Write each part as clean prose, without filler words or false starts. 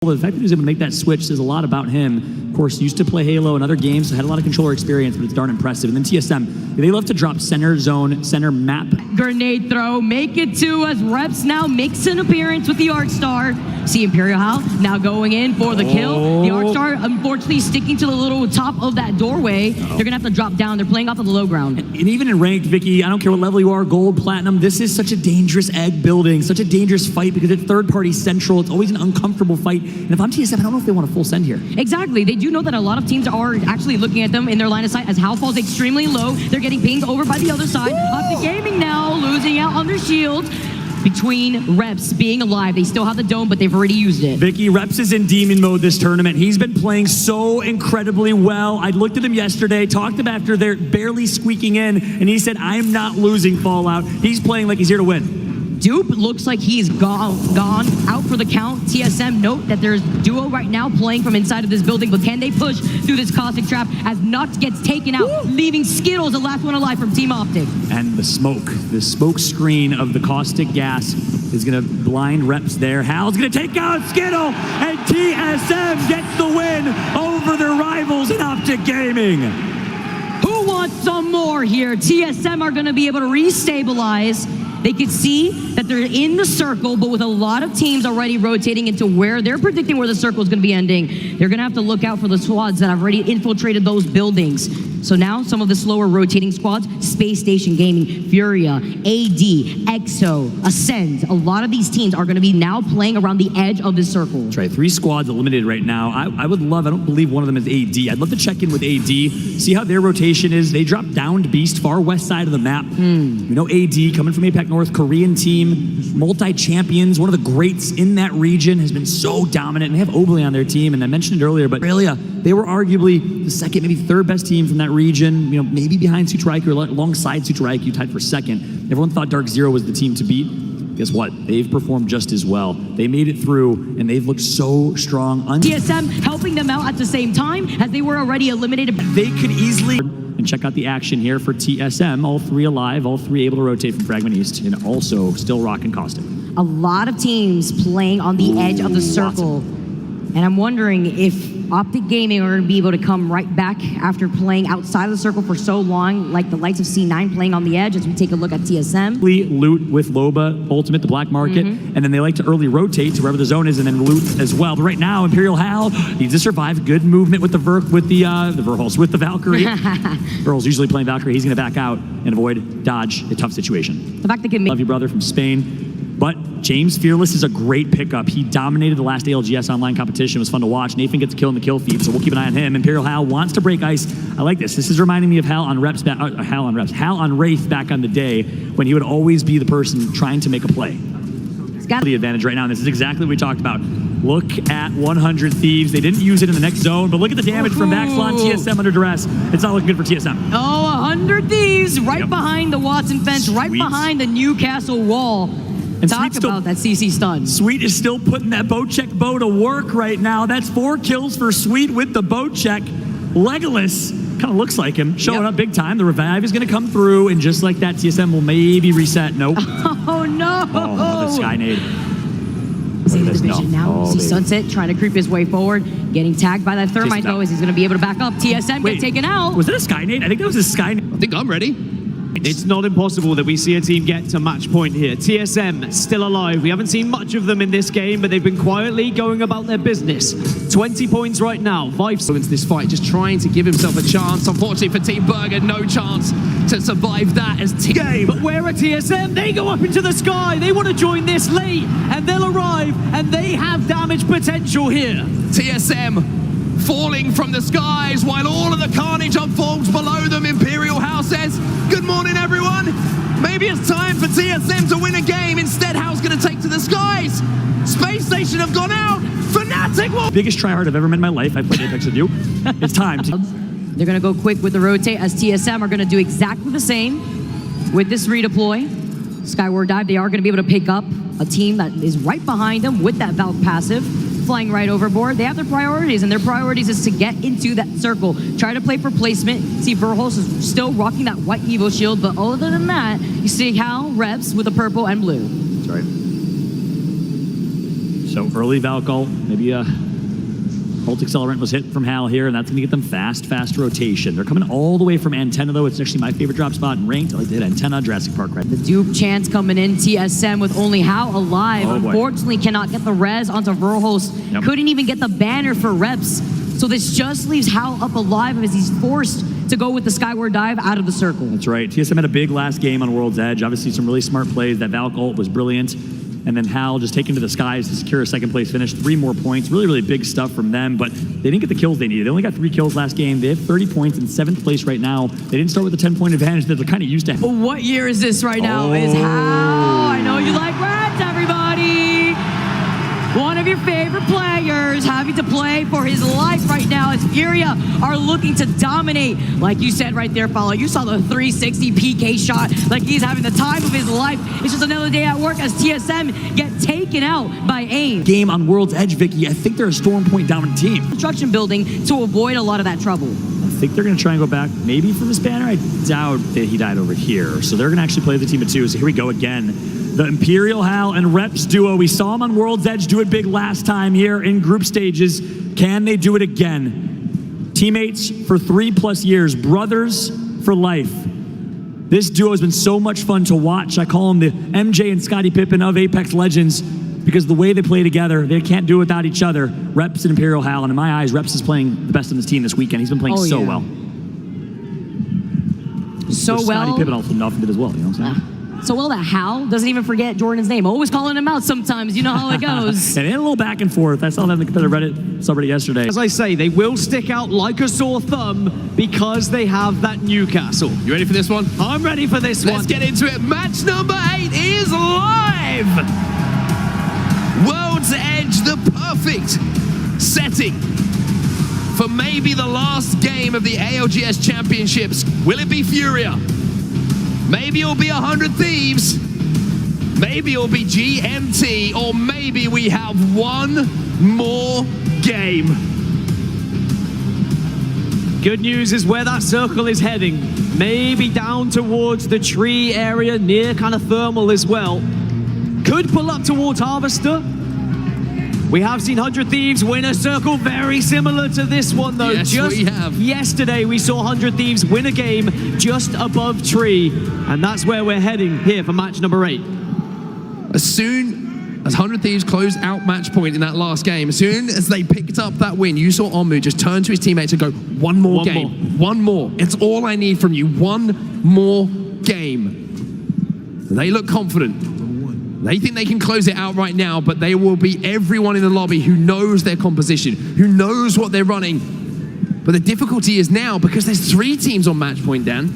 The fact that he was able to make that switch says a lot about him. Of course, used to play Halo and other games, so had a lot of controller experience, but it's darn impressive. And then TSM, they love to drop center zone, center map. Grenade throw, make it two as Reps now makes an appearance with the Arc Star. See Imperial Hal now going in for the kill. The Arc Star, unfortunately, sticking to the little top of that doorway. They're going to have to drop down. They're playing off of the low ground. And even in ranked, Vicky, I don't care what level you are, gold, platinum, this is such a dangerous egg building, such a dangerous fight because it's third-party central. It's always an uncomfortable fight. And if I'm TSM, I don't know if they want a full send here. Exactly. They do know that a lot of teams are actually looking at them in their line of sight as Hal falls extremely low. They're getting pinged over by the other side. Optic Gaming now losing out on their shields. Between Reps being alive, they still have the dome, but they've already used it. Vicky, Reps is in demon mode this tournament. He's been playing so incredibly well. I looked at him yesterday, talked to him after they're barely squeaking in, and he said, I'm not losing Fallout. He's playing like he's here to win. Dupe looks like he's gone out for the count. TSM, note that there's Duo right now playing from inside of this building, but can they push through this caustic trap as Nuts gets taken out, leaving Skittles the last one alive from Team Optic. And the smoke screen of the caustic gas is gonna blind Reps there. Hal's gonna take out Skittle, and TSM gets the win over their rivals in Optic Gaming. Who wants some more here? TSM are gonna be able to restabilize. They can see that they're in the circle, but with a lot of teams already rotating into where they're predicting where the circle is going to be ending, they're going to have to look out for the squads that have already infiltrated those buildings. So now some of the slower rotating squads, Space Station Gaming, Furia, AD, EXO, Ascend, a lot of these teams are going to be now playing around the edge of this circle. That's right, 3 squads eliminated right now. I would love, I don't believe one of them is AD. I'd love to check in with AD, see how their rotation is. They dropped downed Beast, far west side of the map. You know AD, coming from APAC North, Korean team, multi-champions, one of the greats in that region, has been so dominant. And they have Obley on their team, and I mentioned it earlier, but Australia, they were arguably the second, maybe third best team from that region, you know, maybe behind Sutraiku or alongside Sutraiku, tied for second. Everyone thought Dark Zero was the team to beat. Guess what? They've performed just as well. They made it through, and they've looked so strong. TSM helping them out at the same time, as they were already eliminated. They could easily... And check out the action here for TSM. All 3 alive, all 3 able to rotate from Fragment East, and also still rocking Caustic. A lot of teams playing on the edge of the circle. And I'm wondering if Optic Gaming are going to be able to come right back after playing outside of the circle for so long, like the likes of C9 playing on the edge, as we take a look at TSM. Loot with Loba, Ultimate, the Black Market, and then they like to early rotate to wherever the zone is and then loot as well. But right now, Imperial Hal needs to survive. Good movement with the Verhulst, with the Valkyrie. Verhulst usually playing Valkyrie. He's going to back out and avoid dodge a tough situation. The fact that can make... Love you, brother, from Spain. But James Fearless is a great pickup. He dominated the last ALGS online competition. It was fun to watch. Nathan gets a kill in the kill feed, so we'll keep an eye on him. Imperial Hal wants to break ice. I like this. This is reminding me of Hal on Wraith back on the day when he would always be the person trying to make a play. He's got the advantage right now, and this is exactly what we talked about. Look at 100 Thieves. They didn't use it in the next zone, but look at the damage from Baxlon TSM under duress. It's not looking good for TSM. Oh, 100 Thieves right behind the Watson fence, right behind the Newcastle wall. And talk about that CC stun. Sweet is still putting that bow check bow to work right now. That's 4 kills for Sweet with the bow check. Legolas kind of looks like him, showing up big time. The revive is going to come through, and just like that, TSM will maybe reset. Nope. Oh, no. Oh, the Sky Nade. See the division now. See Sunset trying to creep his way forward. Getting tagged by that Thermite, though, as he's going to be able to back up. TSM get taken out. Was that a Sky Nade? I think that was a Sky Nade. I think I'm ready. It's not impossible that we see a team get to match point here. TSM still alive. We haven't seen much of them in this game, but they've been quietly going about their business. 20 points right now. Vive into this fight, just trying to give himself a chance. Unfortunately for Team Burger, no chance to survive that as team. But where are TSM? They go up into the sky. They want to join this late, and they'll arrive, and they have damage potential here. TSM falling from the skies while all of the carnage unfolds below them. Imperial House says, good morning, everyone. Maybe it's time for TSM to win a game. Instead, Hal's going to take to the skies. Space Station have gone out. Fnatic will... Biggest tryhard I've ever met in my life. I played Apex with you. It's time. They're going to go quick with the rotate, as TSM are going to do exactly the same with this redeploy. Skyward Dive, they are going to be able to pick up a team that is right behind them with that Valve passive. Flying right overboard. They have their priorities, and their priorities is to get into that circle. Try to play for placement. See, Verhulst is still rocking that white Evo shield, but other than that, you see Hal, Reps with the purple and blue. That's right. So early Valk ult, maybe a ult accelerant was hit from Hal here, and that's going to get them fast rotation. They're coming all the way from Antenna, though. It's actually my favorite drop spot in ranked. I like to hit Antenna, Jurassic Park right. The dupe chance coming in, TSM with only Hal alive. Oh, boy. Unfortunately, cannot get the res onto Verhulst. Yep. Couldn't even get the banner for reps. So this just leaves Hal up alive as he's forced to go with the Skyward Dive out of the circle. That's right. TSM had a big last game on World's Edge. Obviously, some really smart plays. That Valk ult was brilliant. And then Hal just taken to the skies to secure a second place finish. 3 more points. Really big stuff from them, but they didn't get the kills they needed. They only got 3 kills last game. They have 30 points in 7th place right now. They didn't start with a 10-point advantage that they're kind of used to. What year is this right now? Oh. Is Hal. I know you like rats, everybody. One of your favorite players having to play for his life right now as Furia are looking to dominate. Like you said right there, Follow. You saw the 360 PK shot like he's having the time of his life. It's just another day at work as TSM get taken out by AIM. Game on World's Edge, Vicky. I think they're a storm point dominant team. Construction building to avoid a lot of that trouble. I think they're going to try and go back maybe from this banner. I doubt that he died over here. So they're going to actually play the team of 2. So here we go again. The Imperial Hal and Reps duo. We saw him on World's Edge do it big last time here in group stages. Can they do it again? Teammates for 3+ years, brothers for life. This duo has been so much fun to watch. I call them the MJ and Scottie Pippen of Apex Legends because the way they play together, they can't do it without each other. Reps and Imperial Hal, and in my eyes, Reps is playing the best on this team this weekend. He's been playing so well. So well. Scottie Pippen also nothing did as well, you know what I'm saying? So well that Hal doesn't even forget Jordan's name. Always calling him out sometimes. You know how it goes. And they had a little back and forth. I saw that in the competitive Reddit subreddit yesterday. As I say, they will stick out like a sore thumb because they have that Newcastle. You ready for this one? I'm ready for this one. Let's get into it. Match number 8 is live. World's Edge, the perfect setting for maybe the last game of the ALGS Championships. Will it be Furia? Maybe it'll be 100 Thieves. Maybe it'll be GMT, or maybe we have one more game. Good news is where that circle is heading. Maybe down towards the tree area, near kind of thermal as well. Could pull up towards Harvester. We have seen 100 Thieves win a circle very similar to this one, though. Yes, just we have. yesterday, we saw 100 Thieves win a game just above tree. And that's where we're heading here for match number 8. As soon as 100 Thieves closed out match point in that last game, as soon as they picked up that win, you saw Onmu just turn to his teammates and go, one more game. One more. It's all I need from you. One more game. They look confident. They think they can close it out right now, but they will be everyone in the lobby who knows their composition, who knows what they're running. But the difficulty is now, because there's 3 teams on match point, Dan,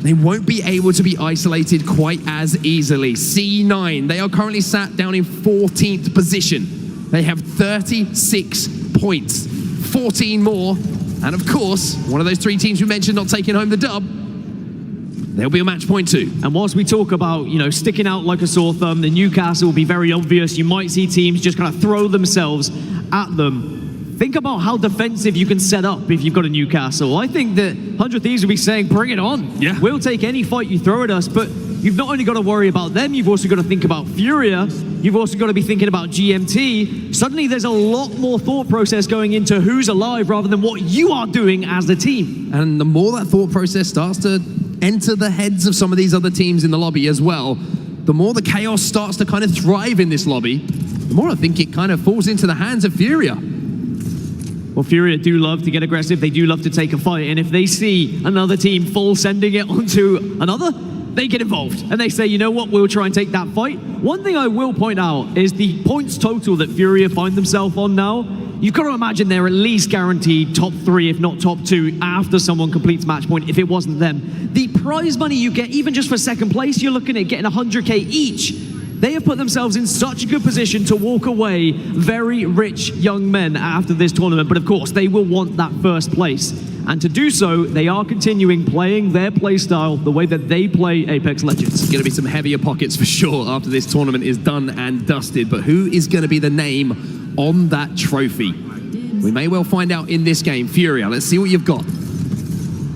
they won't be able to be isolated quite as easily. C9, they are currently sat down in 14th position. They have 36 points, 14 more. And of course, one of those 3 teams we mentioned not taking home the dub, there'll be a match point too. And whilst we talk about, sticking out like a sore thumb, the Newcastle will be very obvious. You might see teams just kind of throw themselves at them. Think about how defensive you can set up if you've got a Newcastle. I think that 100 Thieves will be saying, bring it on. Yeah. We'll take any fight you throw at us, but you've not only got to worry about them, you've also got to think about Furia. You've also got to be thinking about GMT. Suddenly there's a lot more thought process going into who's alive rather than what you are doing as a team. And the more that thought process starts to enter the heads of some of these other teams in the lobby as well, the more the chaos starts to kind of thrive in this lobby, the more I think it kind of falls into the hands of Furia. Well, Furia do love to get aggressive. They do love to take a fight. And if they see another team full sending it onto another, they get involved. And they say, you know what, we'll try and take that fight. One thing I will point out is the points total that Furia find themselves on now. You've got to imagine they're at least guaranteed top 3, if not top 2, after someone completes match point, if it wasn't them. The prize money you get, even just for second place, you're looking at getting 100K each. They have put themselves in such a good position to walk away very rich young men after this tournament. But of course, they will want that first place. And to do so, they are continuing playing their play style the way that they play Apex Legends. It's going to be some heavier pockets for sure after this tournament is done and dusted. But who is going to be the name on that trophy? We may well find out in this game. Furia, let's see what you've got.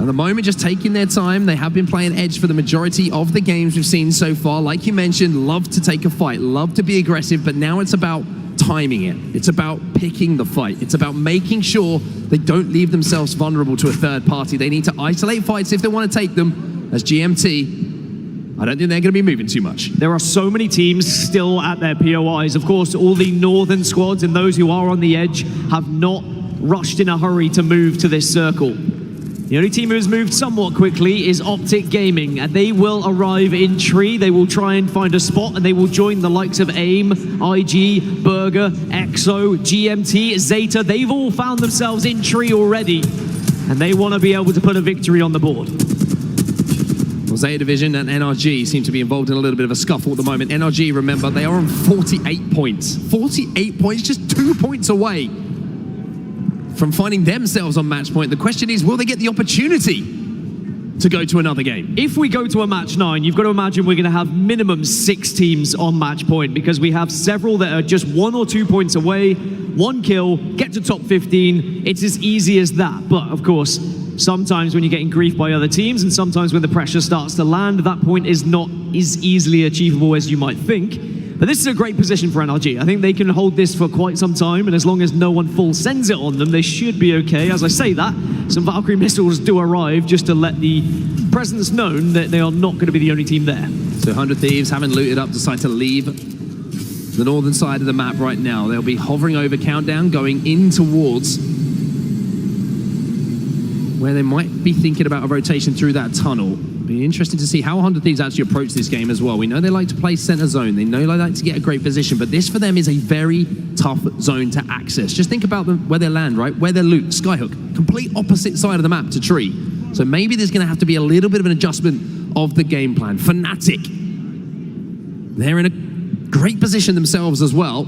At the moment, just taking their time. They have been playing Edge for the majority of the games we've seen so far. Like you mentioned, love to take a fight, love to be aggressive, but now it's about timing it. It's about picking the fight. It's about making sure they don't leave themselves vulnerable to a third party. They need to isolate fights if they want to take them. As GMT, I don't think they're going to be moving too much. There are so many teams still at their POIs. Of course, all the northern squads and those who are on the edge have not rushed in a hurry to move to this circle. The only team who has moved somewhat quickly is Optic Gaming, and they will arrive in tree. They will try and find a spot, and they will join the likes of AIM, IG, Burger, EXO, GMT, Zeta. They've all found themselves in tree already, and they want to be able to put a victory on the board. Well, Zeta Division and NRG seem to be involved in a little bit of a scuffle at the moment. NRG, remember, they are on 48 points. 48 points, just 2 points away from finding themselves on match point. The question is, will they get the opportunity to go to another game? If we go to a match 9, you've got to imagine we're going to have minimum 6 teams on match point, because we have several that are just 1 or 2 points away, 1 kill, get to top 15. It's as easy as that. But of course, sometimes when you're getting grief by other teams, and sometimes when the pressure starts to land, that point is not as easily achievable as you might think. But this is a great position for NRG. I think they can hold this for quite some time, and as long as no one full sends it on them, they should be okay. As I say that, some Valkyrie missiles do arrive just to let the presence known that they are not going to be the only team there. So 100 Thieves, having looted up, decide to leave the northern side of the map right now. They'll be hovering over Countdown, going in towards where they might be thinking about a rotation through that tunnel. Be interesting to see how 100 Thieves actually approach this game as well. We know they like to play center zone. They know they like to get a great position, but this for them is a very tough zone to access. Just think about where they land, right? Where they loot, Skyhook, complete opposite side of the map to Tree. So maybe there's going to have to be a little bit of an adjustment of the game plan. Fnatic, they're in a great position themselves as well,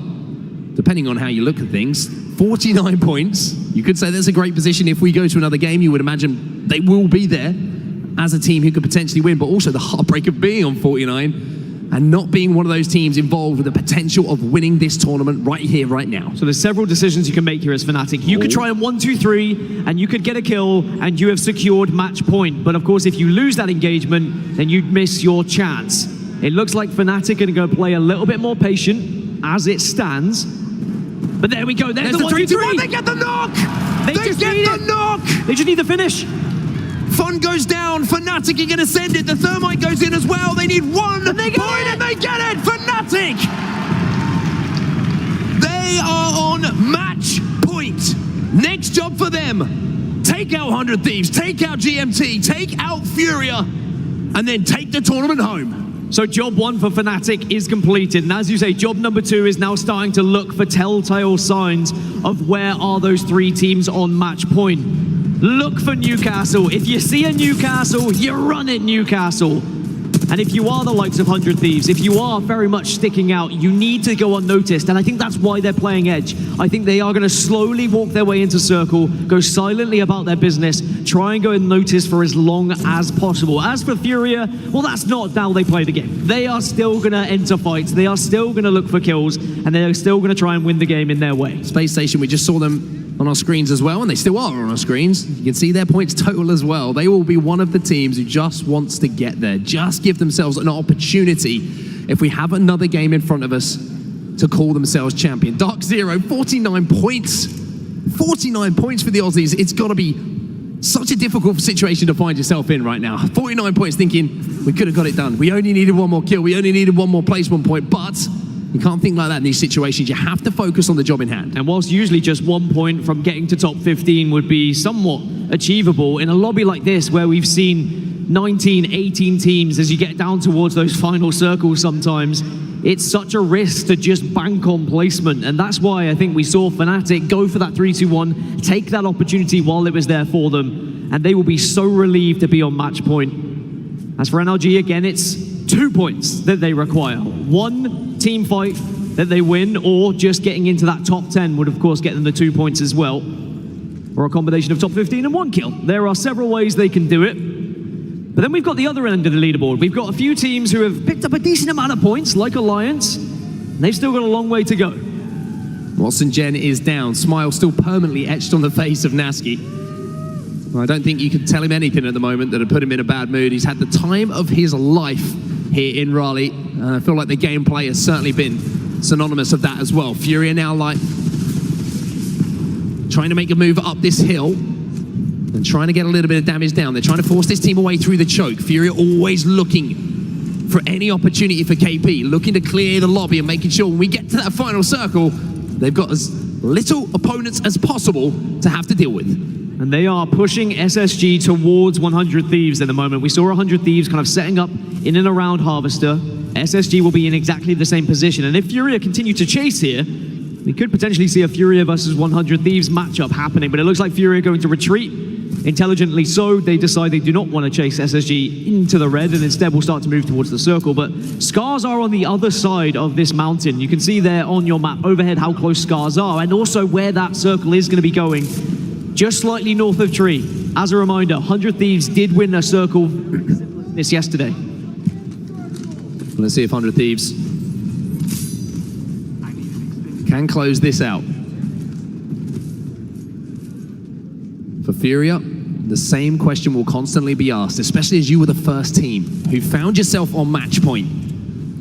depending on how you look at things. 49 points. You could say that's a great position. If we go to another game, you would imagine they will be there as a team who could potentially win, but also the heartbreak of being on 49 and not being one of those teams involved with the potential of winning this tournament right here, right now. So there's several decisions you can make here as Fnatic. You could try and 1-2-3, and you could get a kill, and you have secured match point. But of course, if you lose that engagement, then you'd miss your chance. It looks like Fnatic are going to go play a little bit more patient as it stands. But there we go. There's the 1-2-3. They get the knock! They get the knock! They just need the finish. Fun goes down. Fnatic are going to send it. The Thermite goes in as well. They need 1 point and they get it. Fnatic! They are on match point. Next job for them. Take out 100 Thieves. Take out GMT. Take out Furia. And then take the tournament home. So job 1 for Fnatic is completed. And as you say, job number 2 is now starting to look for telltale signs of where are those 3 teams on match point. Look for Newcastle. If you see a Newcastle, you run it, Newcastle. And if you are the likes of 100 Thieves, if you are very much sticking out, you need to go unnoticed. And I think that's why they're playing Edge. I think they are going to slowly walk their way into circle, go silently about their business, try and go unnoticed for as long as possible. As for Furia, well, that's not how they play the game. They are still going to enter fights. They are still going to look for kills, and they are still going to try and win the game in their way. Space Station, we just saw them on our screens as well, and they still are on our screens. You can see their points total as well. They will be one of the teams who just wants to get there, just give themselves an opportunity, if we have another game in front of us, to call themselves champion. Dark Zero, 49 points. 49 points for the Aussies. It's got to be such a difficult situation to find yourself in right now. 49 points, thinking, we could have got it done. We only needed 1 more kill. We only needed 1 more placement point, but you can't think like that in these situations. You have to focus on the job in hand. And whilst usually just 1 point from getting to top 15 would be somewhat achievable, in a lobby like this where we've seen 19, 18 teams, as you get down towards those final circles sometimes, it's such a risk to just bank on placement. And that's why I think we saw Fnatic go for that 3-2-1, take that opportunity while it was there for them, and they will be so relieved to be on match point. As for NRG, again, it's 2 points that they require. 1 team fight that they win, or just getting into that top 10 would of course get them the 2 points as well, or a combination of top 15 and 1 kill. There are several ways they can do it. But then we've got the other end of the leaderboard. We've got a few teams who have picked up a decent amount of points, like Alliance, and they've still got a long way to go. Watson Gen is down. Smile still permanently etched on the face of Naski. I don't think you can tell him anything at the moment that would put him in a bad mood. He's had the time of his life here in Raleigh. I feel like the gameplay has certainly been synonymous of that as well. Fury are now like trying to make a move up this hill and trying to get a little bit of damage down. They're trying to force this team away through the choke. Fury are always looking for any opportunity for KP, looking to clear the lobby and making sure when we get to that final circle, they've got as little opponents as possible to have to deal with. And they are pushing SSG towards 100 Thieves at the moment. We saw 100 Thieves kind of setting up in and around Harvester. SSG will be in exactly the same position. And if Furia continue to chase here, we could potentially see a Furia versus 100 Thieves matchup happening. But it looks like Furia are going to retreat. Intelligently so, they decide they do not want to chase SSG into the red and instead will start to move towards the circle. But Scars are on the other side of this mountain. You can see there on your map overhead how close Scars are and also where that circle is going to be going. Just slightly north of Tree. As a reminder, 100 Thieves did win a circle this yesterday. Let's see if 100 Thieves can close this out. For Furia, the same question will constantly be asked, especially as you were the first team who found yourself on match point.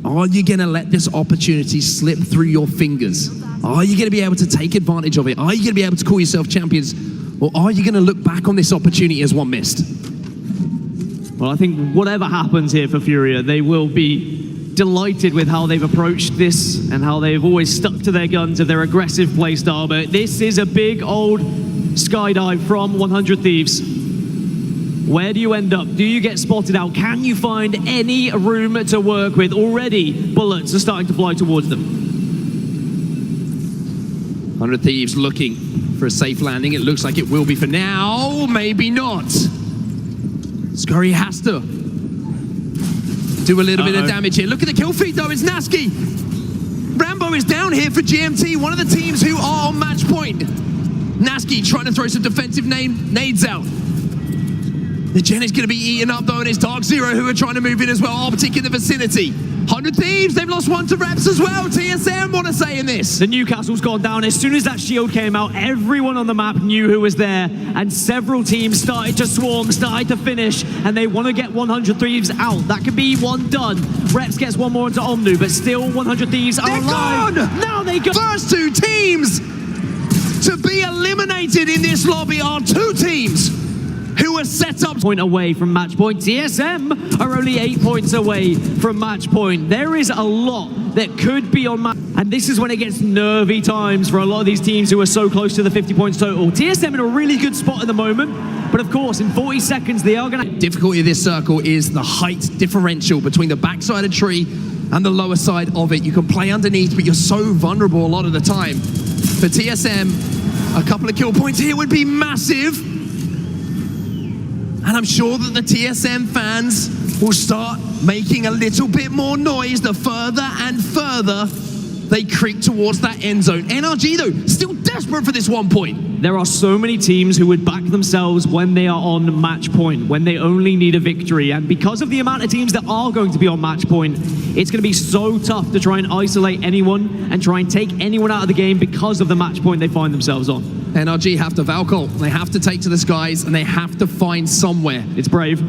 Are you going to let this opportunity slip through your fingers? Are you going to be able to take advantage of it? Are you going to be able to call yourself champions? Or are you going to look back on this opportunity as one missed? Well, I think whatever happens here for Furia, they will be delighted with how they've approached this and how they've always stuck to their guns of their aggressive playstyle. But this is a big old skydive from 100 Thieves. Where do you end up? Do you get spotted out? Can you find any room to work with? Already, bullets are starting to fly towards them. 100 Thieves looking for a safe landing. It looks like it will be for now. Maybe not. Scurry has to do a little bit of damage here. Look at the kill feed though. It's Nasky. Rambo is down here for GMT, one of the teams who are on match point. Nasky trying to throw some defensive nades out. The Gen is going to be eaten up though, and it's Dark Zero who are trying to move in as well. Optic in the vicinity. 100 Thieves, they've lost one to Reps as well. TSM, what a say in this? The Newcastle's gone down. As soon as that shield came out, everyone on the map knew who was there, and several teams started to swarm, started to finish, and they want to get 100 Thieves out. That could be one done. Reps gets one more into Omnu, but still 100 Thieves are alive. Gone! Now they go. First two teams to be eliminated in this lobby are two teams who are set up Point away from match point. TSM are only 8 points away from match point. There is a lot that could be on match, and this is when it gets nervy times for a lot of these teams who are so close to the 50 points total. TSM in a really good spot at the moment, but of course in 40 seconds they are going to... Difficulty of this circle is the height differential between the backside of Tree and the lower side of it. You can play underneath, but you're so vulnerable a lot of the time. For TSM, a couple of kill points here would be massive. And I'm sure that the TSM fans will start making a little bit more noise the further and further they creep towards that end zone. NRG, though, still desperate for this 1 point. There are so many teams who would back themselves when they are on match point, when they only need a victory. And because of the amount of teams that are going to be on match point, it's going to be so tough to try and isolate anyone and try and take anyone out of the game because of the match point they find themselves on. NRG have to Valkyrie. They have to take to the skies, and they have to find somewhere. It's brave.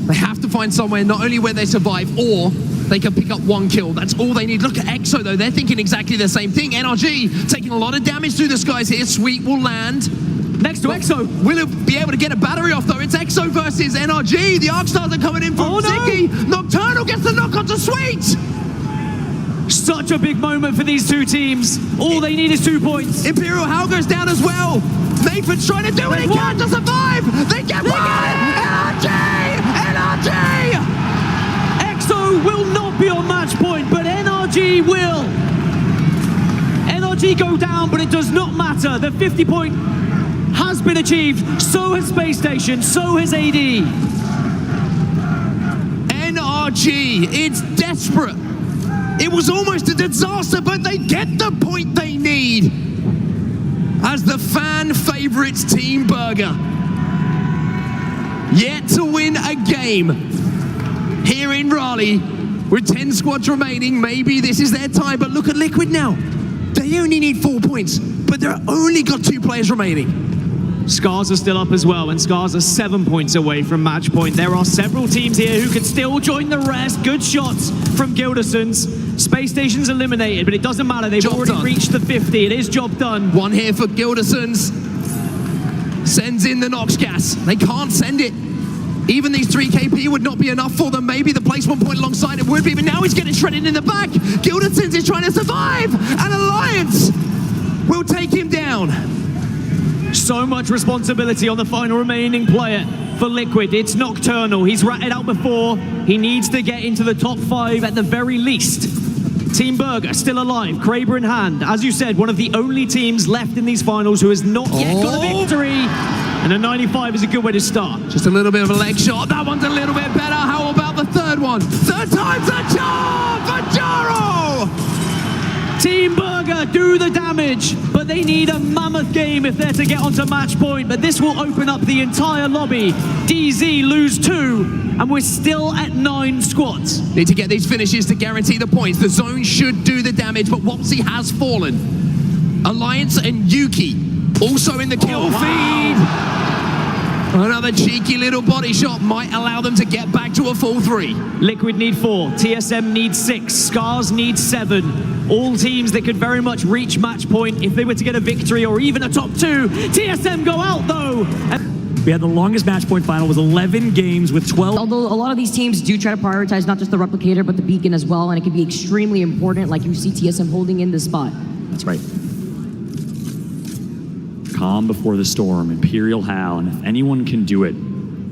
They have to find somewhere not only where they survive, or they can pick up one kill. That's all they need. Look at EXO, though. They're thinking exactly the same thing. NRG taking a lot of damage through the skies here. Sweet will land. Next to EXO. Will it be able to get a battery off, though? It's EXO versus NRG. The ARC-Stars are coming in from Ziki. Nocturnal gets the knock onto Sweet. Such a big moment for these two teams. All they need is 2 points. Imperial Hal goes down as well. Nathan's trying to do what he can to survive. They get one. NRG! EXO will not be on match point, but NRG will. NRG go down, but it does not matter. The 50 point has been achieved. So has Space Station. So has AD. NRG, it's desperate. It was almost a disaster, but they get the point they need as the fan favorites Team Burger. Yet to win a game here in Raleigh with 10 squads remaining. Maybe this is their time, but look at Liquid now. They only need 4 points, but they've only got 2 players remaining. Scars are still up as well, and Scars are 7 points away from match point. There are several teams here who could still join the rest. Good shots from Gildersons. Space Station's eliminated, but it doesn't matter. They've already reached the 50. It is job done. One here for Gildersons. Sends in the Nox gas. They can't send it. Even these 3 KP would not be enough for them. Maybe the placement point alongside it would be, but now he's getting shredded in the back. Gildersons is trying to survive, and Alliance will take him down. So much responsibility on the final remaining player for Liquid. It's Nocturnal. He's ratted out before. He needs to get into the top 5 at the very least. Team Burger still alive, Kraber in hand. As you said, one of the only teams left in these finals who has not yet got a victory. And a 95 is a good way to start. Just a little bit of a leg shot. That one's a little bit better. How about the third one? Third time's a charm for Jaro! Team Burger do the damage, but they need a mammoth game if they're to get onto match point. But this will open up the entire lobby. DZ lose 2, and we're still at 9 squads. Need to get these finishes to guarantee the points. The zone should do the damage, but Wopsy has fallen. Alliance and Yuki also in the kill feed. Another cheeky little body shot might allow them to get back to a full 3. Liquid need 4, TSM needs 6, Scars need 7. All teams that could very much reach match point if they were to get a victory or even a top 2. TSM go out though. We had the longest match point final, was 11 games with 12. Although a lot of these teams do try to prioritize not just the replicator, but the beacon as well, and it can be extremely important, like you see TSM holding in this spot. That's right. Calm before the storm, Imperial Hal, and if anyone can do it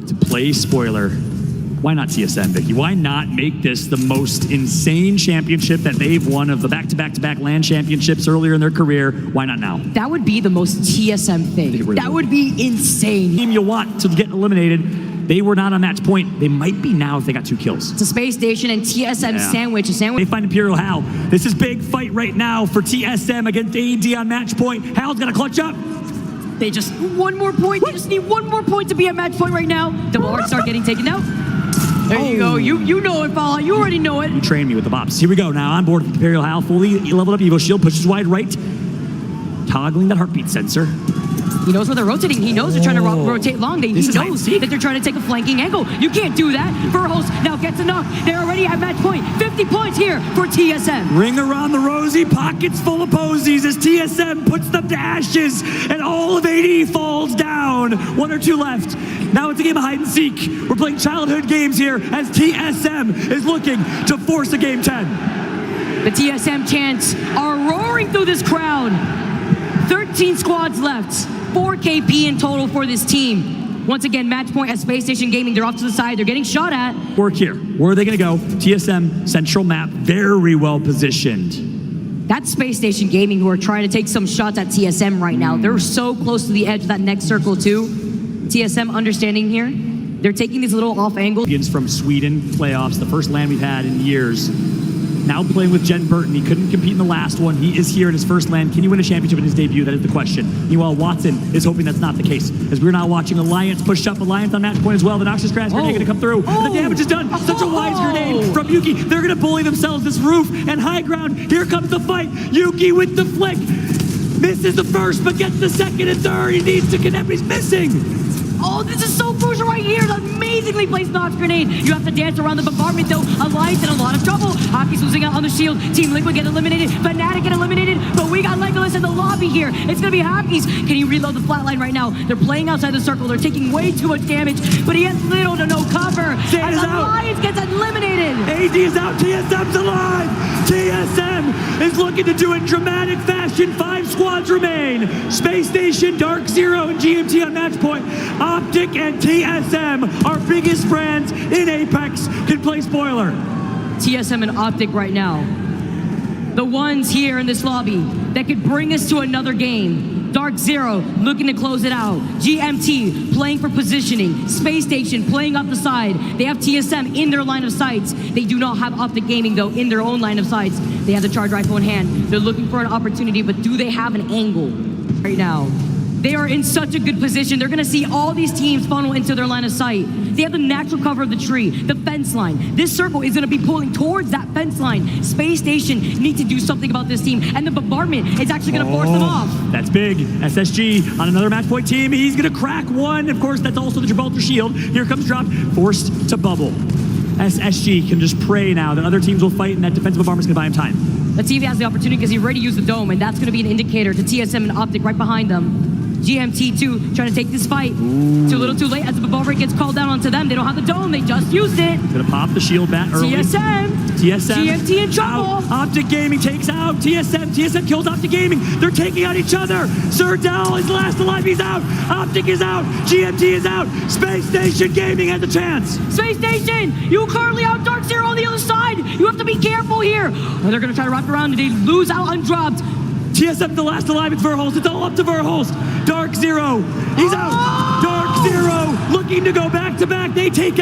to play spoiler, why not TSM, Vicky? Why not make this the most insane championship that they've won of the back-to-back-to-back LAN championships earlier in their career? Why not now? That would be the most TSM thing. That would be insane. Team you want to get eliminated, they were not on match point. They might be now if they got 2 kills. It's a Space Station and TSM sandwich. A sandwich. They find Imperial Hal. This is big fight right now for TSM against AD on match point. Hal's gonna clutch up. They just one more point. They just need one more point to be at match point right now. Double arc start getting taken out. There you go. You know it, Fallout. You already know it. You trained me with the bops. Here we go now. On board with Imperial Hal. Fully leveled up Evo Shield. Pushes wide right. Toggling that heartbeat sensor. He knows where they're rotating. He knows they're trying to rotate long. He knows that they're trying to take a flanking angle. You can't do that. Verhos now gets a knock. They're already at match point. 50 points here for TSM. Ring around the rosy, pockets full of posies as TSM puts them to ashes and all of AD falls down. 1 or 2 left. Now it's a game of hide and seek. We're playing childhood games here as TSM is looking to force a game 10. The TSM chants are roaring through this crowd. 13 squads left. 4 KP in total for this team. Once again, match point at Space Station Gaming. They're off to the side. They're getting shot at. Work here. Where are they going to go? TSM central map, very well positioned. That's Space Station Gaming who are trying to take some shots at TSM right now. They're so close to the edge of that next circle too. TSM understanding here. They're taking these little off angles. From Sweden playoffs, the first LAN we've had in years. Now playing with Jen Burton. He couldn't compete in the last one. He is here in his first LAN. Can he win a championship in his debut? That is the question. Meanwhile, Watson is hoping that's not the case. As we're now watching Alliance push up. Alliance on match point as well. The Noxious Crash grenade going to come through. The damage is done. Such a wise grenade from Yuki. They're going to bully themselves this roof and high ground. Here comes the fight. Yuki with the flick. Misses the first, but gets the second and third. He needs to connect. He's missing. Oh, this is so crucial right here. The amazingly placed Nox grenade. You have to dance around the bombardment though. Alliance in a lot of trouble. Hockey's losing out on the shield. Team Liquid get eliminated. Fnatic get eliminated. But we got Legolas in the lobby here. It's going to be Hockey's. Can he reload the flatline right now? They're playing outside the circle. They're taking way too much damage. But he has little to no cover. Zane is Alliance gets eliminated. AD is out. TSM's alive. TSM is looking to do it in dramatic fashion. 5 squads remain. Space Station, Dark Zero, and GMT on match point. Optic and TSM, our biggest brands in Apex, can play spoiler. TSM and Optic right now. The ones here in this lobby that could bring us to another game. Dark Zero looking to close it out. GMT playing for positioning. Space Station playing up the side. They have TSM in their line of sights. They do not have Optic Gaming though in their own line of sights. They have the charge rifle in hand. They're looking for an opportunity, but do they have an angle right now? They are in such a good position. They're going to see all these teams funnel into their line of sight. They have the natural cover of the tree, the fence line. This circle is going to be pulling towards that fence line. Space Station need to do something about this team, and the bombardment is actually going to force them off. That's big. SSG on another match point team. He's going to crack one. Of course, that's also the Gibraltar Shield. Here comes Drop, forced to bubble. SSG can just pray now that other teams will fight and that defensive bombardment's going to buy him time. Let's see if he has the opportunity because he already used the dome, and that's going to be an indicator to TSM and Optic right behind them. GMT2 trying to take this fight. Too little too late as the bombardment gets called down onto them. They don't have the dome. They just used it. Gonna pop the shield bat early. TSM. GMT in trouble. Out. Optic Gaming takes out TSM. TSM kills Optic Gaming. They're taking out each other. Serdell is last alive. He's out. Optic is out. GMT is out. Space Station Gaming has a chance. Space Station, you currently out Dark Zero on the other side. You have to be careful here. Or they're gonna try to wrap around and they lose out undropped. TSM the last alive. It's Verholst. It's all up to Verholst. Dark Zero. He's out. Dark Zero looking to go back to back. They take